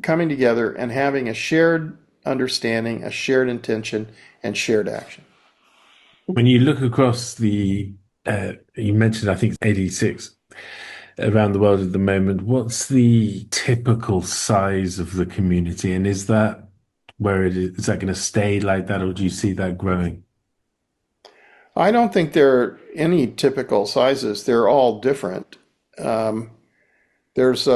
coming together and having a shared understanding, a shared intention, and shared action. When you look across you mentioned, I think it's 86 around the world at the moment, what's the typical size of the community? And is that where it is that going to stay like that, or do you see that growing? I don't think there are any typical sizes. They're all different. There's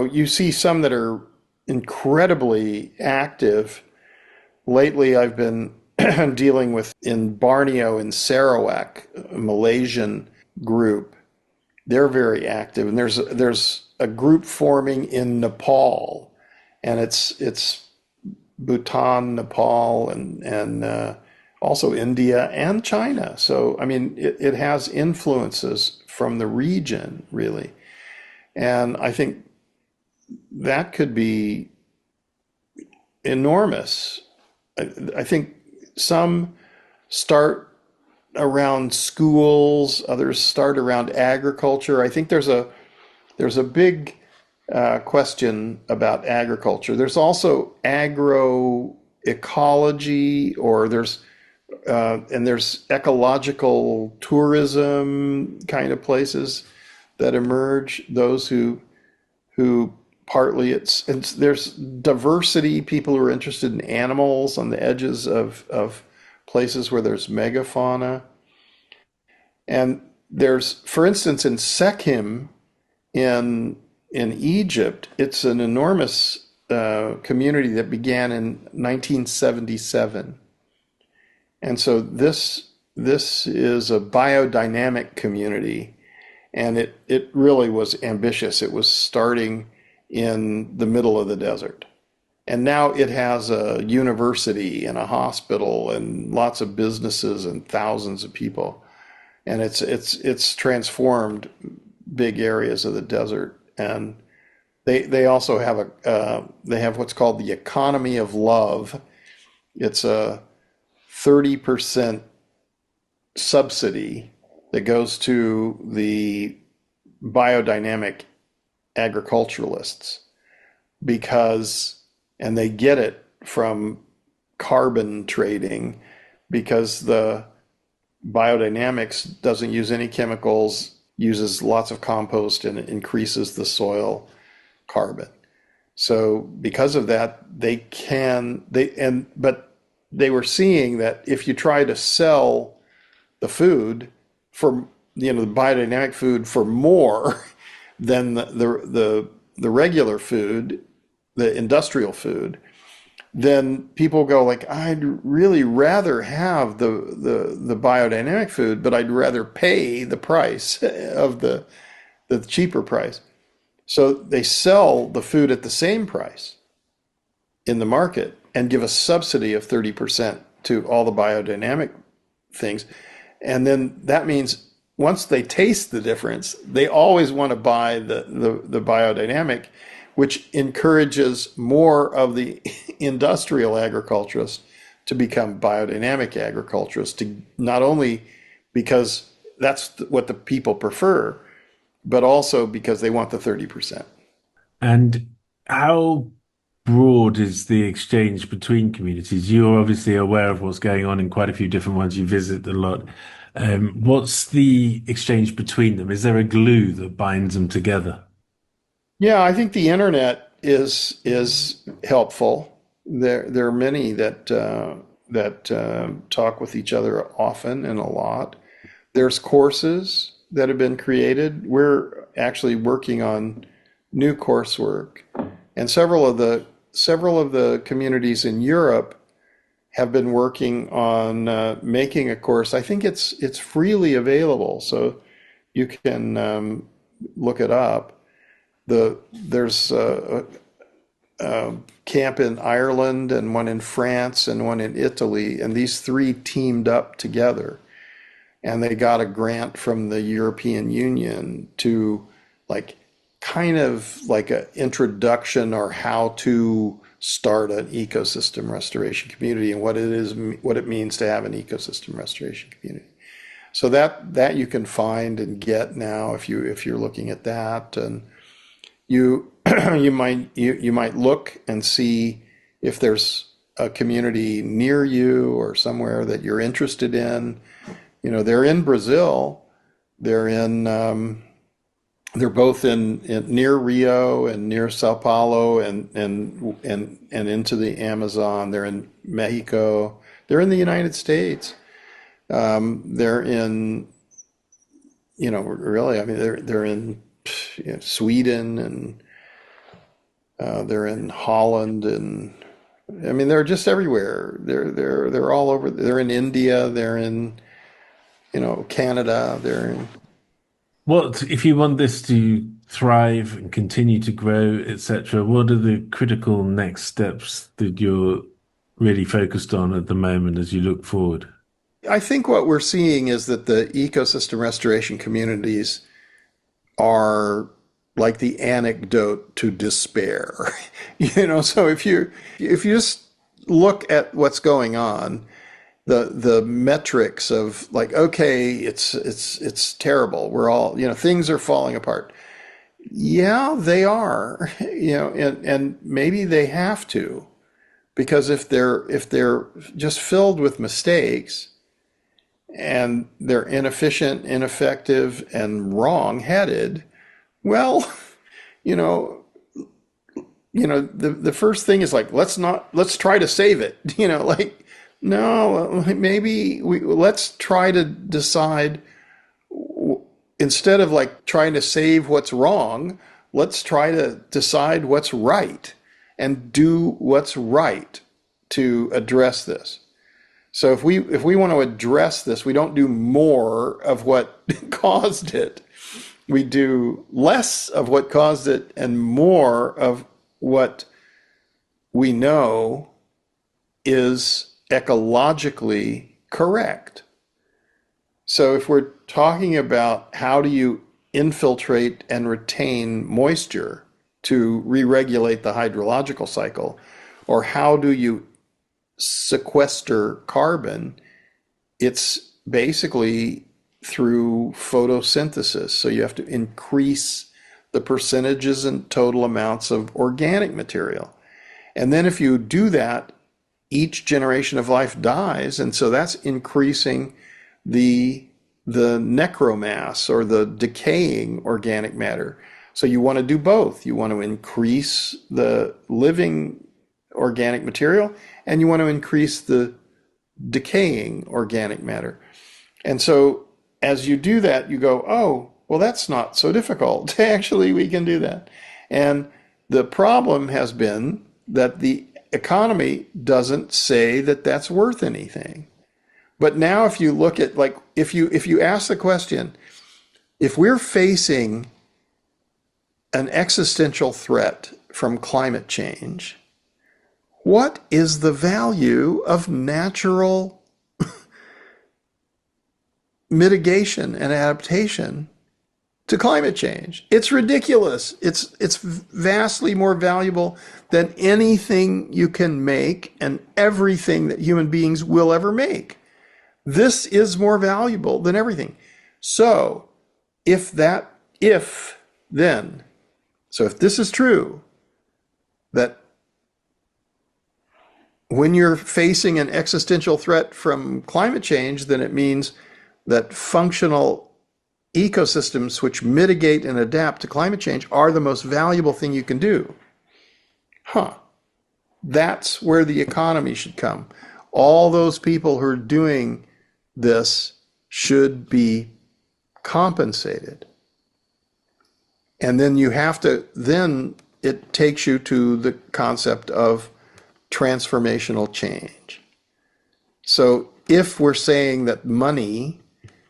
you see some that are incredibly active. Lately, I've been dealing with in Borneo in Sarawak, a Malaysian group. They're very active, and there's a group forming in Nepal, and it's Bhutan, Nepal, and also India and China. So I mean, it has influences from the region, really. And I think that could be enormous. I think some start around schools, others start around agriculture. I think there's a big question about agriculture. There's also agroecology, or there's ecological tourism kind of places that emerge. Those who partly there's diversity, people who are interested in animals on the edges of places where there's megafauna. And there's, for instance, in Sekhem in Egypt, it's an enormous community that began in 1977. And so this is a biodynamic community, and it really was ambitious. It was starting in the middle of the desert. And now it has a university and a hospital and lots of businesses and thousands of people. And it's transformed big areas of the desert. And they also have they have what's called the economy of love. It's a 30% subsidy that goes to the biodynamic agriculturalists because, and they get it from carbon trading because the biodynamics doesn't use any chemicals, uses lots of compost, and it increases the soil carbon. So because of that, but they were seeing that if you try to sell the food for, the biodynamic food for more than the regular food, the industrial food, then people go like, I'd really rather have the biodynamic food, but I'd rather pay the price of the cheaper price. So they sell the food at the same price in the market and give a subsidy of 30% to all the biodynamic things. And then that means once they taste the difference, they always want to buy the biodynamic, which encourages more of the industrial agriculturists to become biodynamic agriculturists, to not only because that's what the people prefer, but also because they want the 30%. And how broad is the exchange between communities? You're obviously aware of what's going on in quite a few different ones. You visit a lot. What's the exchange between them? Is there a glue that binds them together? Yeah, I think the internet is helpful. There are many that talk with each other often and a lot. There's courses that have been created. We're actually working on new coursework, and several of the communities in Europe have been working on making a course. I think it's freely available, so you can look it up. There's a camp in Ireland and one in France and one in Italy, and these three teamed up together, and they got a grant from the European Union to like kind of like an introduction or how to start an ecosystem restoration community and what it means to have an ecosystem restoration community. So that you can find and get now if you're looking at that, and you you might look and see if there's a community near you or somewhere that you're interested in. They're in Brazil. They're in they're both in near Rio and near Sao Paulo and into the Amazon. They're in Mexico. They're in the United States. They're in, really, I mean, they're in Sweden, and they're in Holland, and I mean, they're just everywhere. They're all over. They're in India. They're in, Canada. They're in. What if you want this to thrive and continue to grow, etc.? What are the critical next steps that you're really focused on at the moment as you look forward? I think what we're seeing is that the ecosystem restoration communities are like the anecdote to despair. So if you just look at what's going on, the metrics of like, okay, it's terrible. We're all, things are falling apart. Yeah, they are, and maybe they have to, because if they're just filled with mistakes and they're inefficient, ineffective, and wrong-headed, well, you know, the first thing is like, let's try to save it. Like, no, maybe let's try to decide, instead of like trying to save what's wrong, let's try to decide what's right and do what's right to address this. So if we want to address this, we don't do more of what caused it. We do less of what caused it and more of what we know is ecologically correct. So if we're talking about how do you infiltrate and retain moisture to re-regulate the hydrological cycle, or how do you sequester carbon, it's basically through photosynthesis. So you have to increase the percentages and total amounts of organic material. And then if you do that, each generation of life dies, and so that's increasing the necromass, or the decaying organic matter. So you want to do both. You want to increase the living organic material, and you want to increase the decaying organic matter. And so as you do that, you go, oh, well, that's not so difficult. Actually, we can do that. And the problem has been that the economy doesn't say that that's worth anything. But now if you look at, like, if you ask the question, if we're facing an existential threat from climate change, what is the value of natural mitigation and adaptation to climate change? It's ridiculous. It's vastly more valuable than anything you can make and everything that human beings will ever make. This is more valuable than everything. So if this is true, that when you're facing an existential threat from climate change, then it means that functional ecosystems which mitigate and adapt to climate change are the most valuable thing you can do. That's where the economy should come. All those people who are doing this should be compensated. And then it takes you to the concept of transformational change. So if we're saying that money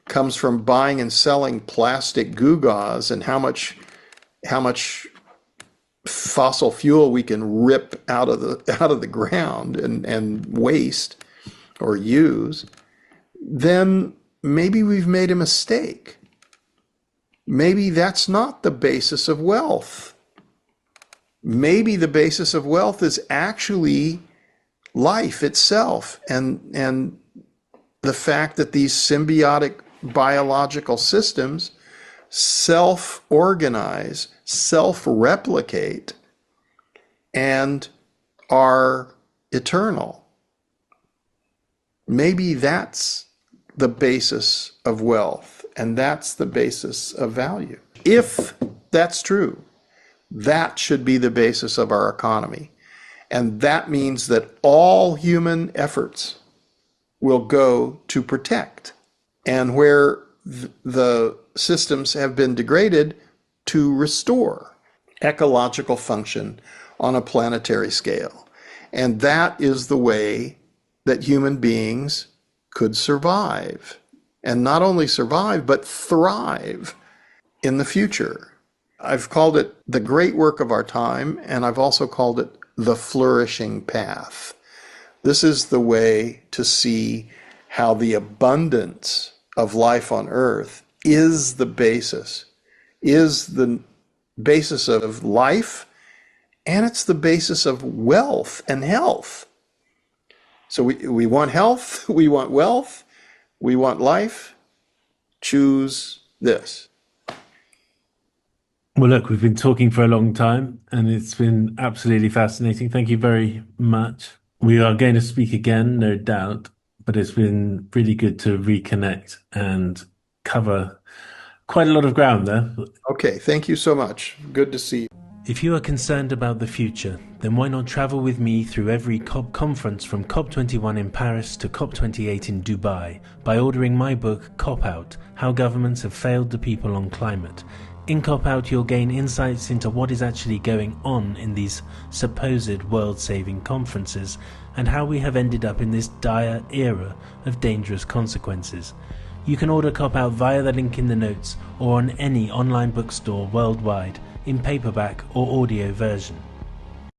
comes from buying and selling plastic gewgaws, and how much fossil fuel we can rip out of the ground and waste or use, then maybe we've made a mistake. Maybe that's not the basis of wealth. Maybe the basis of wealth is actually life itself, and the fact that these symbiotic biological systems self-organize, self-replicate, and are eternal. Maybe that's the basis of wealth, and that's the basis of value. If that's true, that should be the basis of our economy. And that means that all human efforts will go to protect, and where the systems have been degraded, to restore ecological function on a planetary scale. And that is the way that human beings could survive, and not only survive, but thrive in the future. I've called it the great work of our time, and I've also called it the flourishing path. This is the way to see how the abundance of life on Earth is the basis of life, and it's the basis of wealth and health. So we want health, we want wealth, we want life. Choose this. Well, look, we've been talking for a long time, and it's been absolutely fascinating. Thank you very much. We are going to speak again, no doubt, but it's been really good to reconnect and cover quite a lot of ground there. Okay, thank you so much. Good to see you. If you are concerned about the future, then why not travel with me through every COP conference from COP21 in Paris to COP28 in Dubai by ordering my book, COP Out: How Governments Have Failed the People on Climate. In COP Out, you'll gain insights into what is actually going on in these supposed world-saving conferences, and how we have ended up in this dire era of dangerous consequences. You can order COP Out via the link in the notes, or on any online bookstore worldwide, in paperback or audio version.